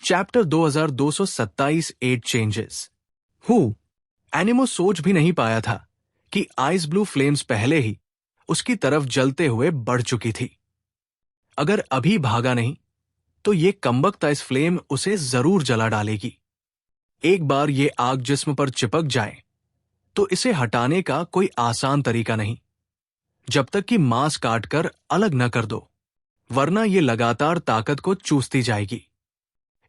Chapter 2227 8 changes. Who एनिमो सोच भी नहीं पाया था कि आइस ब्लू फ्लेम्स पहले ही उसकी तरफ जलते हुए बढ़ चुकी थी। अगर अभी भागा नहीं तो ये कमबख्त आइस फ्लेम उसे जरूर जला डालेगी। एक बार ये आग जिस्म पर चिपक जाए तो इसे हटाने का कोई आसान तरीका नहीं, जब तक कि मांस काटकर अलग न कर दो, वरना ये लगातार ताकत को चूसती जाएगी।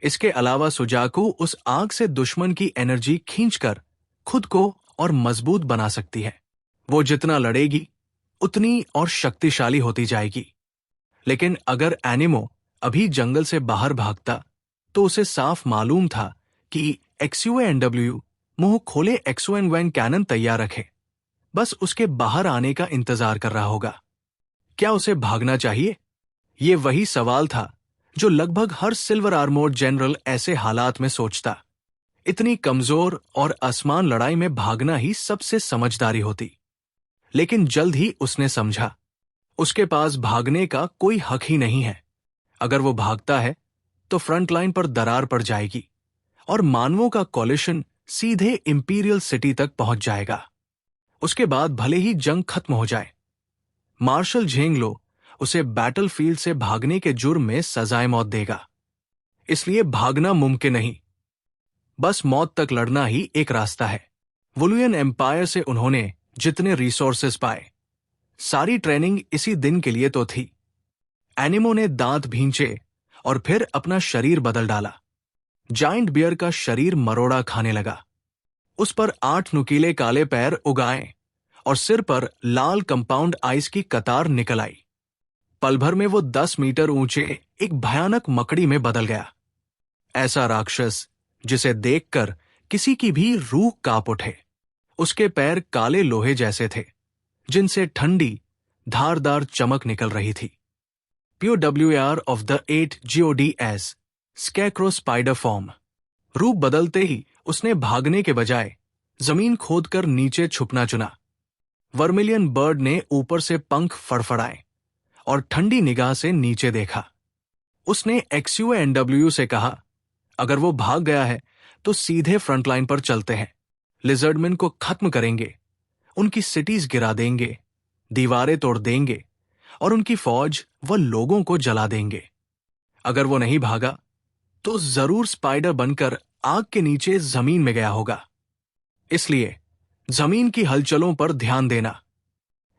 इसके अलावा सुजाकू उस आग से दुश्मन की एनर्जी खींचकर खुद को और मजबूत बना सकती है। वो जितना लड़ेगी उतनी और शक्तिशाली होती जाएगी। लेकिन अगर एनिमो अभी जंगल से बाहर भागता तो उसे साफ मालूम था कि XUANW मुंह खोले XON कैनन तैयार रखे, बस उसके बाहर आने का इंतजार कर रहा होगा। क्या उसे भागना चाहिए? ये वही सवाल था जो लगभग हर सिल्वर आर्मोर्ड जनरल ऐसे हालात में सोचता। इतनी कमजोर और असमान लड़ाई में भागना ही सबसे समझदारी होती। लेकिन जल्द ही उसने समझा, उसके पास भागने का कोई हक ही नहीं है। अगर वो भागता है तो फ्रंट लाइन पर दरार पड़ जाएगी और मानवों का कॉलिशन सीधे इंपीरियल सिटी तक पहुंच जाएगा। उसके बाद भले ही जंग खत्म हो जाए, मार्शल झेंगलो उसे बैटलफील्ड से भागने के जुर्म में सजाए मौत देगा। इसलिए भागना मुमकिन नहीं, बस मौत तक लड़ना ही एक रास्ता है। वुलुयन एम्पायर से उन्होंने जितने रिसोर्सेस पाए, सारी ट्रेनिंग इसी दिन के लिए तो थी। एनिमो ने दांत भींचे और फिर अपना शरीर बदल डाला। जाइंट बियर का शरीर मरोड़ा खाने लगा। उस पर 8 नुकीले काले पैर उगाए और सिर पर लाल कंपाउंड आइस की कतार निकल आई। पल भर में वो 10 मीटर ऊंचे एक भयानक मकड़ी में बदल गया। ऐसा राक्षस जिसे देखकर किसी की भी रूह कांप उठे। उसके पैर काले लोहे जैसे थे, जिनसे ठंडी धारदार चमक निकल रही थी। POWAR of the 8 GODS scarecrow spider form. रूप बदलते ही उसने भागने के बजाय जमीन खोदकर नीचे छुपना चुना। वर्मिलियन बर्ड ने ऊपर से पंख फड़फड़ाए और ठंडी निगाह से नीचे देखा। उसने XUANW से कहा, अगर वो भाग गया है तो सीधे फ्रंटलाइन पर चलते हैं। लिजर्डमैन को खत्म करेंगे, उनकी सिटीज गिरा देंगे, दीवारें तोड़ देंगे और उनकी फौज व लोगों को जला देंगे। अगर वो नहीं भागा तो जरूर स्पाइडर बनकर आग के नीचे जमीन में गया होगा। इसलिए जमीन की हलचलों पर ध्यान देना।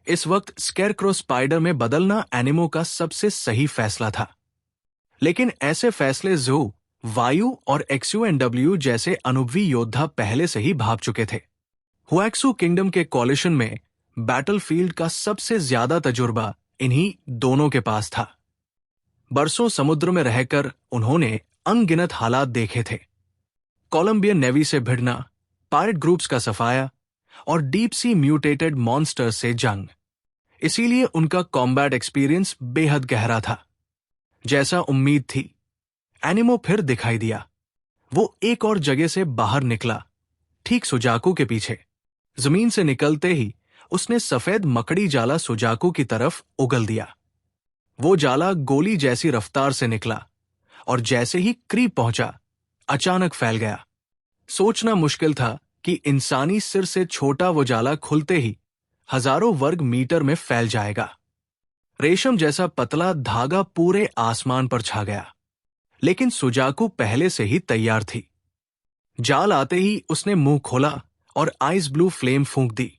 इस वक्त स्कैरक्रो स्पाइडर में बदलना एनिमो का सबसे सही फैसला था। लेकिन ऐसे फैसले ज़ू, वायु और XUANW जैसे अनुभवी योद्धा पहले से ही भाप चुके थे। हुएक्सू किंगडम के कॉलिशन में बैटलफील्ड का सबसे ज्यादा तजुर्बा इन्हीं दोनों के पास था। बरसों समुद्र में रहकर उन्होंने अनगिनत हालात देखे थे। कोलंबियन नेवी से भिड़ना, पायरेट ग्रुप्स का सफाया और डीप सी म्यूटेटेड मॉन्स्टर्स से जंग। इसीलिए उनका कॉम्बैट एक्सपीरियंस बेहद गहरा था। जैसा उम्मीद थी, एनिमो फिर दिखाई दिया। वो एक और जगह से बाहर निकला, ठीक सुजाकू के पीछे। जमीन से निकलते ही उसने सफेद मकड़ी जाला सुजाकू की तरफ उगल दिया। वो जाला गोली जैसी रफ्तार से निकला और जैसे ही करीब पहुंचा, अचानक फैल गया। सोचना मुश्किल था कि इंसानी सिर से छोटा वो जाला खुलते ही हजारों वर्ग मीटर में फैल जाएगा। रेशम जैसा पतला धागा पूरे आसमान पर छा गया। लेकिन सुजाकू पहले से ही तैयार थी। जाल आते ही उसने मुंह खोला और आइस ब्लू फ्लेम फूंक दी।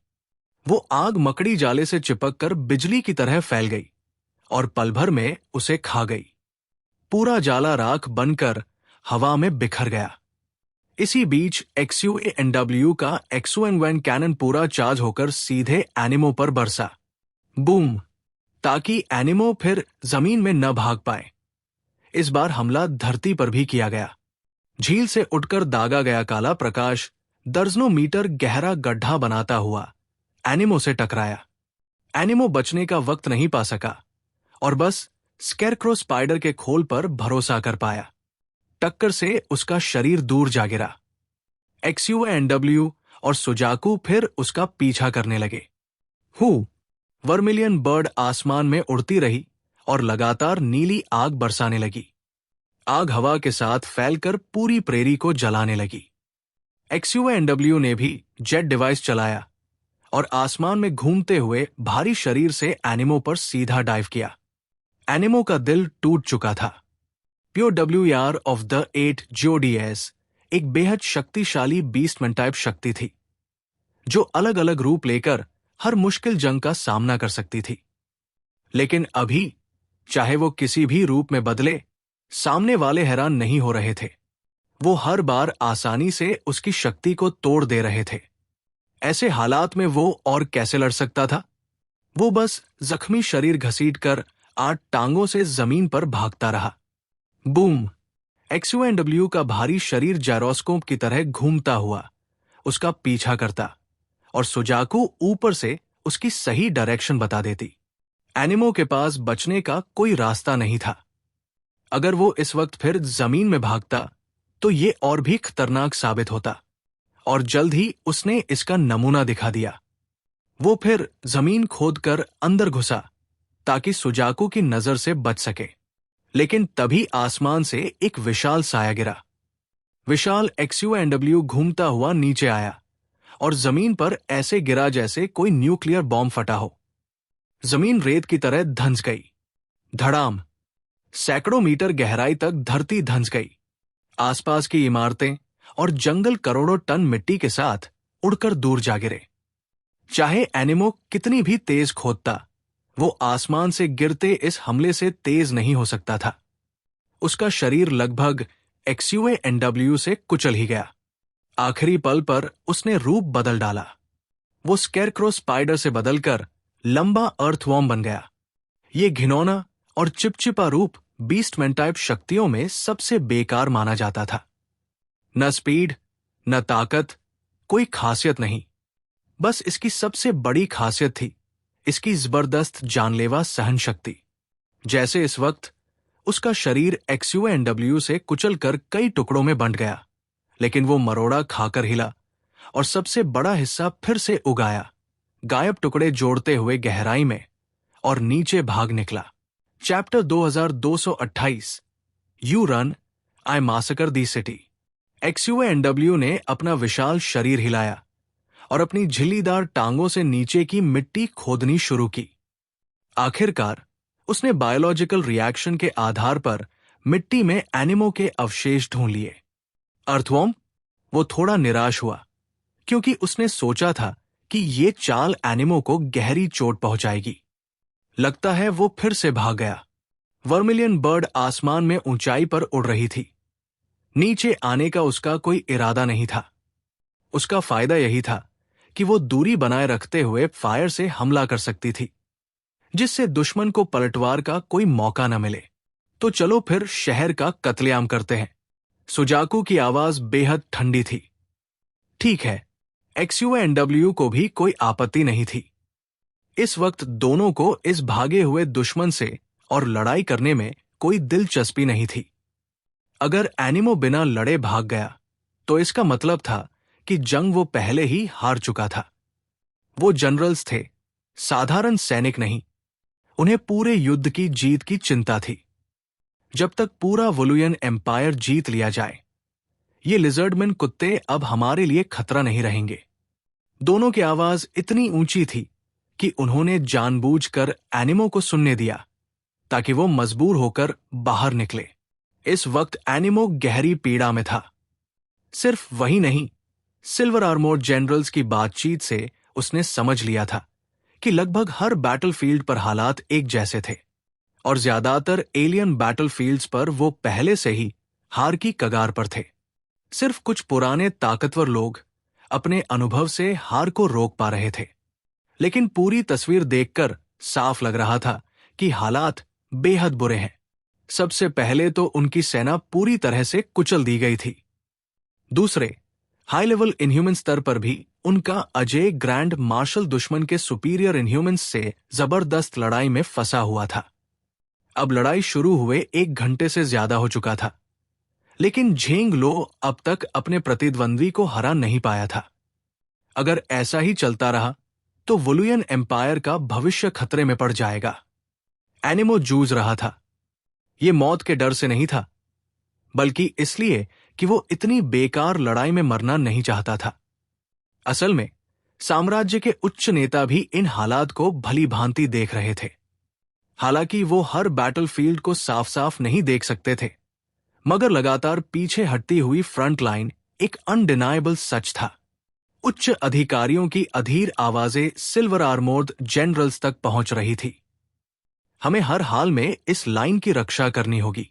वो आग मकड़ी जाले से चिपककर बिजली की तरह फैल गई और पल भर में उसे खा गई। पूरा जाला राख बनकर हवा में बिखर गया। इसी बीच XUANW का XON कैनन पूरा चार्ज होकर सीधे एनिमो पर बरसा। बूम! ताकि एनिमो फिर जमीन में न भाग पाए। इस बार हमला धरती पर भी किया गया। झील से उठकर दागा गया काला प्रकाश दर्जनों मीटर गहरा गड्ढा बनाता हुआ एनिमो से टकराया। एनिमो बचने का वक्त नहीं पा सका और बस स्कैरक्रो स्पाइडर के खोल पर भरोसा कर पाया। टक्कर से उसका शरीर दूर जा गिरा। XUANW और सुजाकू फिर उसका पीछा करने लगे। वर्मिलियन बर्ड आसमान में उड़ती रही और लगातार नीली आग बरसाने लगी। आग हवा के साथ फैलकर पूरी प्रेरी को जलाने लगी। XUV-NW ने भी जेट डिवाइस चलाया और आसमान में घूमते हुए भारी शरीर से एनिमो पर सीधा डाइव किया। एनिमो का दिल टूट चुका था। POWER ऑफ द 8 GODS एक बेहद शक्तिशाली बीस्टमैन टाइप शक्ति थी, जो अलग अलग रूप लेकर हर मुश्किल जंग का सामना कर सकती थी। लेकिन अभी, चाहे वो किसी भी रूप में बदले, सामने वाले हैरान नहीं हो रहे थे। वो हर बार आसानी से उसकी शक्ति को तोड़ दे रहे थे। ऐसे हालात में वो और कैसे लड़ सकता था? वो बस जख्मी शरीर घसीटकर 8 टांगों से जमीन पर भागता रहा। बूम! XUV-NW का भारी शरीर जायरोस्कोप की तरह घूमता हुआ उसका पीछा करता और सुजाकू ऊपर से उसकी सही डायरेक्शन बता देती। एनिमो के पास बचने का कोई रास्ता नहीं था। अगर वो इस वक्त फिर जमीन में भागता तो ये और भी खतरनाक साबित होता, और जल्द ही उसने इसका नमूना दिखा दिया। वो फिर जमीन खोदकर अंदर घुसा ताकि सुजाकू की नजर से बच सके। लेकिन तभी आसमान से एक विशाल साया गिरा। विशाल XUV-NW घूमता हुआ नीचे आया और जमीन पर ऐसे गिरा जैसे कोई न्यूक्लियर बॉम्ब फटा हो। जमीन रेत की तरह धंस गई। धड़ाम! सैकड़ों मीटर गहराई तक धरती धंस गई। आसपास की इमारतें और जंगल करोड़ों टन मिट्टी के साथ उड़कर दूर जा गिरे। चाहे एनिमो कितनी भी तेज खोदता, वो आसमान से गिरते इस हमले से तेज नहीं हो सकता था। उसका शरीर लगभग XUV-NW से कुचल ही गया। आखिरी पल पर उसने रूप बदल डाला। वो स्कैरक्रो स्पाइडर से बदलकर लंबा अर्थवॉर्म बन गया। ये घिनौना और चिपचिपा रूप बीस्टमैन टाइप शक्तियों में सबसे बेकार माना जाता था। न स्पीड, न ताकत, कोई खासियत नहीं। बस इसकी सबसे बड़ी खासियत थी इसकी जबरदस्त जानलेवा सहन शक्ति। जैसे इस वक्त उसका शरीर XUV-NW से कुचलकर कई टुकड़ों में बंट गया, लेकिन वो मरोड़ा खाकर हिला और सबसे बड़ा हिस्सा फिर से उगाया, गायब टुकड़े जोड़ते हुए गहराई में, और नीचे भाग निकला। Chapter 2228 you run, I massacre the city. XUV-NW ने अपना विशाल शरीर हिलाया और अपनी झिल्लीदार टांगों से नीचे की मिट्टी खोदनी शुरू की। आखिरकार उसने बायोलॉजिकल रिएक्शन के आधार पर मिट्टी में एनिमो के अवशेष ढूंढ लिए। अर्थवॉर्म? वो थोड़ा निराश हुआ, क्योंकि उसने सोचा था कि ये चाल एनिमो को गहरी चोट पहुंचाएगी। लगता है वो फिर से भाग गया। वर्मिलियन बर्ड आसमान में ऊंचाई पर उड़ रही थी। नीचे आने का उसका कोई इरादा नहीं था। उसका फायदा यही था कि वो दूरी बनाए रखते हुए फायर से हमला कर सकती थी, जिससे दुश्मन को पलटवार का कोई मौका न मिले। तो चलो फिर शहर का कत्लेआम करते हैं। सुजाकू की आवाज बेहद ठंडी थी। ठीक है, XUV-NW को भी कोई आपत्ति नहीं थी। इस वक्त दोनों को इस भागे हुए दुश्मन से और लड़ाई करने में कोई दिलचस्पी नहीं थी। अगर एनिमो बिना लड़े भाग गया तो इसका मतलब था कि जंग वो पहले ही हार चुका था। वो जनरल्स थे, साधारण सैनिक नहीं। उन्हें पूरे युद्ध की जीत की चिंता थी। जब तक पूरा वोलुयन एम्पायर जीत लिया जाए, ये लिजर्डमैन कुत्ते अब हमारे लिए खतरा नहीं रहेंगे। दोनों की आवाज इतनी ऊंची थी कि उन्होंने जानबूझकर एनिमो को सुनने दिया, ताकि वो मजबूर होकर बाहर निकले। इस वक्त एनिमो गहरी पीड़ा में था। सिर्फ वही नहीं, सिल्वर आर्मोर्ड जनरल्स की बातचीत से उसने समझ लिया था कि लगभग हर बैटलफील्ड पर हालात एक जैसे थे, और ज्यादातर एलियन बैटलफील्ड्स पर वो पहले से ही हार की कगार पर थे। सिर्फ कुछ पुराने ताकतवर लोग अपने अनुभव से हार को रोक पा रहे थे। लेकिन पूरी तस्वीर देखकर साफ लग रहा था कि हालात बेहद बुरे हैं। सबसे पहले तो उनकी सेना पूरी तरह से कुचल दी गई थी। दूसरे, हाई लेवल इनह्यूमन स्तर पर भी उनका अजय ग्रैंड मार्शल दुश्मन के सुपीरियर इनह्यूमन्स से जबरदस्त लड़ाई में फंसा हुआ था। अब लड़ाई शुरू हुए 1 घंटे से ज्यादा हो चुका था, लेकिन झेंग लो अब तक अपने प्रतिद्वंद्वी को हरा नहीं पाया था। अगर ऐसा ही चलता रहा तो वोलुयन एम्पायर का भविष्य खतरे में पड़ जाएगा। एनिमो जूझ रहा था। ये मौत के डर से नहीं था, बल्कि इसलिए कि वो इतनी बेकार लड़ाई में मरना नहीं चाहता था। असल में साम्राज्य के उच्च नेता भी इन हालात को भली भांति देख रहे थे। हालांकि वो हर बैटलफील्ड को साफ साफ नहीं देख सकते थे, मगर लगातार पीछे हटती हुई फ्रंट लाइन एक अनडिनाएबल सच था। उच्च अधिकारियों की अधीर आवाजें सिल्वर आर्मोर्ड जनरल्स तक पहुंच रही थी। हमें हर हाल में इस लाइन की रक्षा करनी होगी।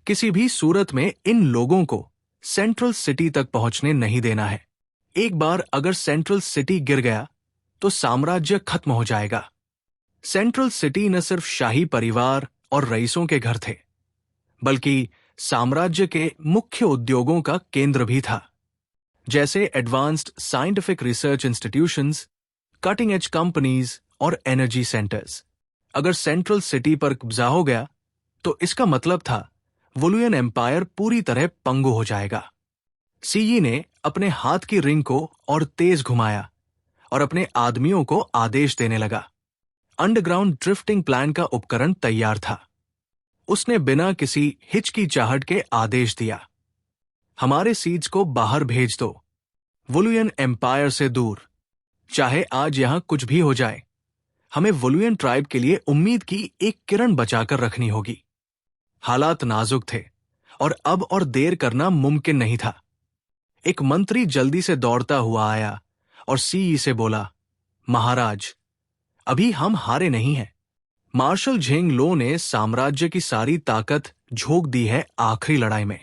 किसी भी सूरत में इन लोगों को सेंट्रल सिटी तक पहुंचने नहीं देना है। एक बार अगर सेंट्रल सिटी गिर गया तो साम्राज्य खत्म हो जाएगा। सेंट्रल सिटी न सिर्फ शाही परिवार और रईसों के घर थे, बल्कि साम्राज्य के मुख्य उद्योगों का केंद्र भी था, जैसे advanced scientific research institutions, cutting edge companies और एनर्जी सेंटर्स। अगर सेंट्रल सिटी पर कब्जा हो गया तो इसका मतलब था वुलुयन एम्पायर पूरी तरह पंगु हो जाएगा। सीई ने अपने हाथ की रिंग को और तेज घुमाया और अपने आदमियों को आदेश देने लगा। अंडरग्राउंड ड्रिफ्टिंग प्लान का उपकरण तैयार था। उसने बिना किसी हिचकिचाहट के आदेश दिया, हमारे सीड्स को बाहर भेज दो, वुलुयन एम्पायर से दूर। चाहे आज यहां कुछ भी हो जाए, हमें वुलुयन ट्राइब के लिए उम्मीद की एक किरण बचाकर रखनी होगी। हालात नाजुक थे और अब और देर करना मुमकिन नहीं था। एक मंत्री जल्दी से दौड़ता हुआ आया और सीई से बोला, महाराज, अभी हम हारे नहीं हैं। मार्शल झेंग लो ने साम्राज्य की सारी ताकत झोंक दी है आखिरी लड़ाई में।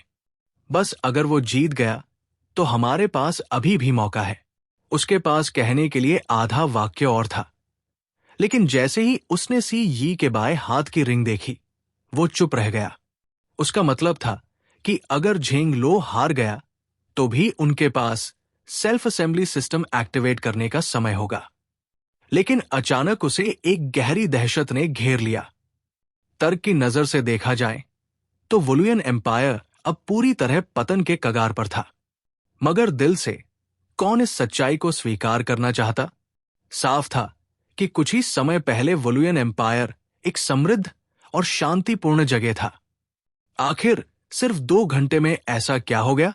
बस अगर वो जीत गया तो हमारे पास अभी भी मौका है। उसके पास कहने के लिए आधा वाक्य और था, लेकिन जैसे ही उसने सी यी के बाएं हाथ की रिंग देखी, वो चुप रह गया। उसका मतलब था कि अगर झेंग लो हार गया तो भी उनके पास सेल्फ असेंबली सिस्टम एक्टिवेट करने का समय होगा। लेकिन अचानक उसे एक गहरी दहशत ने घेर लिया। तर्क की नजर से देखा जाए तो वुलुयन एम्पायर अब पूरी तरह पतन के कगार पर था, मगर दिल से कौन इस सच्चाई को स्वीकार करना चाहता? साफ था कि कुछ ही समय पहले वुलुयन एम्पायर एक समृद्ध और शांतिपूर्ण जगह था। आखिर सिर्फ 2 घंटे में ऐसा क्या हो गया?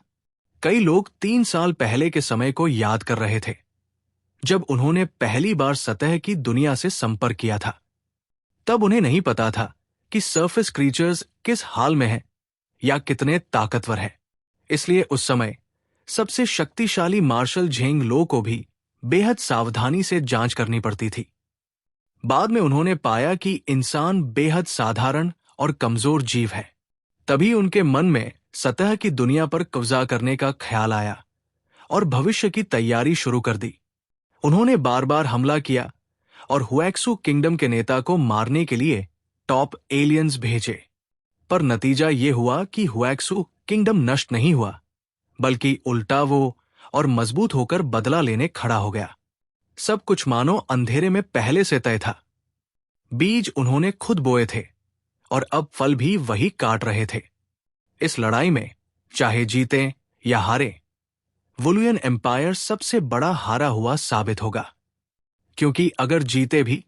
कई लोग 3 साल पहले के समय को याद कर रहे थे, जब उन्होंने पहली बार सतह की दुनिया से संपर्क किया था। तब उन्हें नहीं पता था कि सरफेस क्रीचर्स किस हाल में हैं या कितने ताकतवर हैं। इसलिए उस समय सबसे शक्तिशाली मार्शल झेंग लो को भी बेहद सावधानी से जांच करनी पड़ती थी। बाद में उन्होंने पाया कि इंसान बेहद साधारण और कमजोर जीव है। तभी उनके मन में सतह की दुनिया पर कब्जा करने का ख्याल आया और भविष्य की तैयारी शुरू कर दी। उन्होंने बार बार हमला किया और हुएक्सू किंगडम के नेता को मारने के लिए टॉप एलियंस भेजे, पर नतीजा ये हुआ कि हुएक्सू किंगडम नष्ट नहीं हुआ, बल्कि उल्टा वो और मजबूत होकर बदला लेने खड़ा हो गया। सब कुछ मानो अंधेरे में पहले से तय था। बीज उन्होंने खुद बोए थे और अब फल भी वही काट रहे थे। इस लड़ाई में चाहे जीते या हारे, वुलुयन एम्पायर सबसे बड़ा हारा हुआ साबित होगा, क्योंकि अगर जीते भी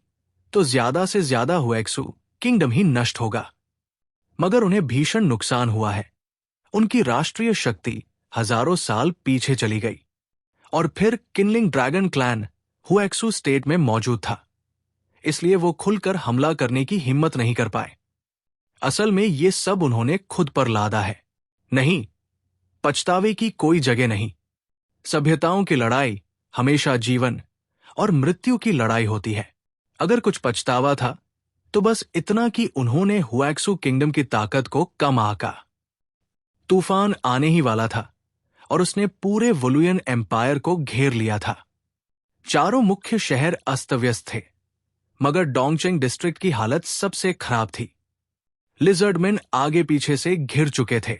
तो ज्यादा से ज्यादा हुएक्सू किंगडम ही नष्ट होगा। मगर उन्हें भीषण नुकसान हुआ है। उनकी राष्ट्रीय शक्ति हजारों साल पीछे चली गई और फिर किनलिंग ड्रैगन क्लैन हुएक्सू स्टेट में मौजूद था, इसलिए वो खुलकर हमला करने की हिम्मत नहीं कर पाए। असल में ये सब उन्होंने खुद पर लादा है। नहीं, पछतावे की कोई जगह नहीं। सभ्यताओं की लड़ाई हमेशा जीवन और मृत्यु की लड़ाई होती है। अगर कुछ पछतावा था तो बस इतना कि उन्होंने हुएक्सू किंगडम की ताकत को कम आंका। तूफान आने ही वाला था और उसने पूरे वुलुयन एम्पायर को घेर लिया था। चारों मुख्य शहर अस्त व्यस्त थे, मगर डोंगचेंग डिस्ट्रिक्ट की हालत सबसे खराब थी। लिजर्डमेन आगे पीछे से घिर चुके थे।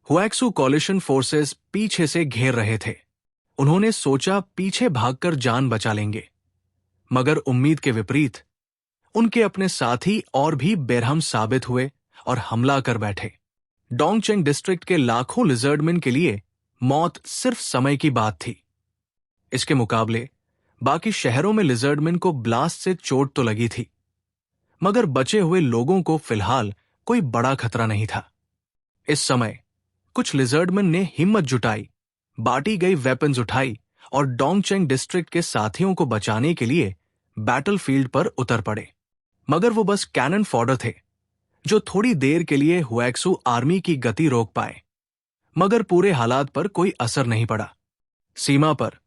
हुएक्सू कॉलिशन फोर्सेस पीछे से घेर रहे थे। उन्होंने सोचा पीछे भागकर जान बचा लेंगे, मगर उम्मीद के विपरीत उनके अपने साथी और भी बेरहम साबित हुए और हमला कर बैठे। डोंगचेंग डिस्ट्रिक्ट के लाखों लिजर्डमेन के लिए मौत सिर्फ समय की बात थी। इसके मुकाबले बाकी शहरों में लिजर्डमेन को ब्लास्ट से चोट तो लगी थी, मगर बचे हुए लोगों को फिलहाल कोई बड़ा खतरा नहीं था। इस समय कुछ लिजर्डमैन ने हिम्मत जुटाई, बांटी गई वेपन्स उठाई और डोंगचेंग डिस्ट्रिक्ट के साथियों को बचाने के लिए बैटलफील्ड पर उतर पड़े। मगर वो बस कैनन फॉडर थे, जो थोड़ी देर के लिए हुएक्सू आर्मी की गति रोक पाए, मगर पूरे हालात पर कोई असर नहीं पड़ा। सीमा पर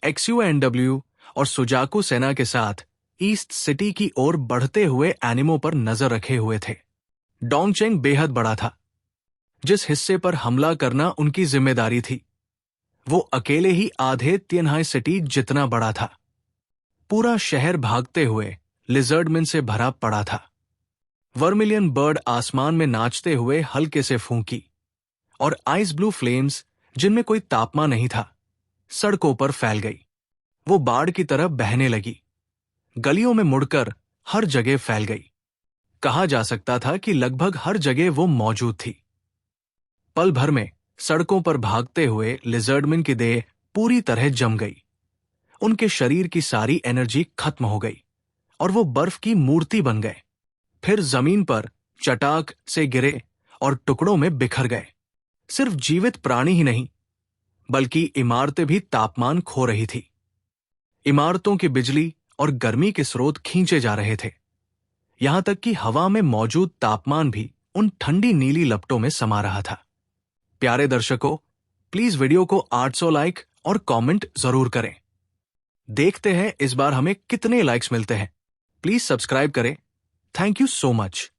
XUNW और सुजाकू सेना के साथ ईस्ट सिटी की ओर बढ़ते हुए एनिमो पर नजर रखे हुए थे। डोंगचेंग बेहद बड़ा था। जिस हिस्से पर हमला करना उनकी जिम्मेदारी थी, वो अकेले ही आधे तिएनहाई सिटी जितना बड़ा था। पूरा शहर भागते हुए लिजर्डमैन से भरा पड़ा था। वर्मिलियन बर्ड आसमान में नाचते हुए हल्के से फूंकी और आइस ब्लू फ्लेम्स, जिनमें कोई तापमान नहीं था, सड़कों पर फैल गई। वो बाढ़ की तरह बहने लगी, गलियों में मुड़कर हर जगह फैल गई। कहा जा सकता था कि लगभग हर जगह वो मौजूद थी। पल भर में सड़कों पर भागते हुए लिजर्डमैन की देह पूरी तरह जम गई। उनके शरीर की सारी एनर्जी खत्म हो गई और वो बर्फ की मूर्ति बन गए। फिर जमीन पर चटाक से गिरे और टुकड़ों में बिखर गए। सिर्फ जीवित प्राणी ही नहीं, बल्कि इमारतें भी तापमान खो रही थी। इमारतों की बिजली और गर्मी के स्रोत खींचे जा रहे थे। यहां तक कि हवा में मौजूद तापमान भी उन ठंडी नीली लपटों में समा रहा था। प्यारे दर्शकों, प्लीज वीडियो को 800 लाइक और कमेंट जरूर करें। देखते हैं इस बार हमें कितने लाइक्स मिलते हैं। प्लीज सब्सक्राइब करें। Thank you so much.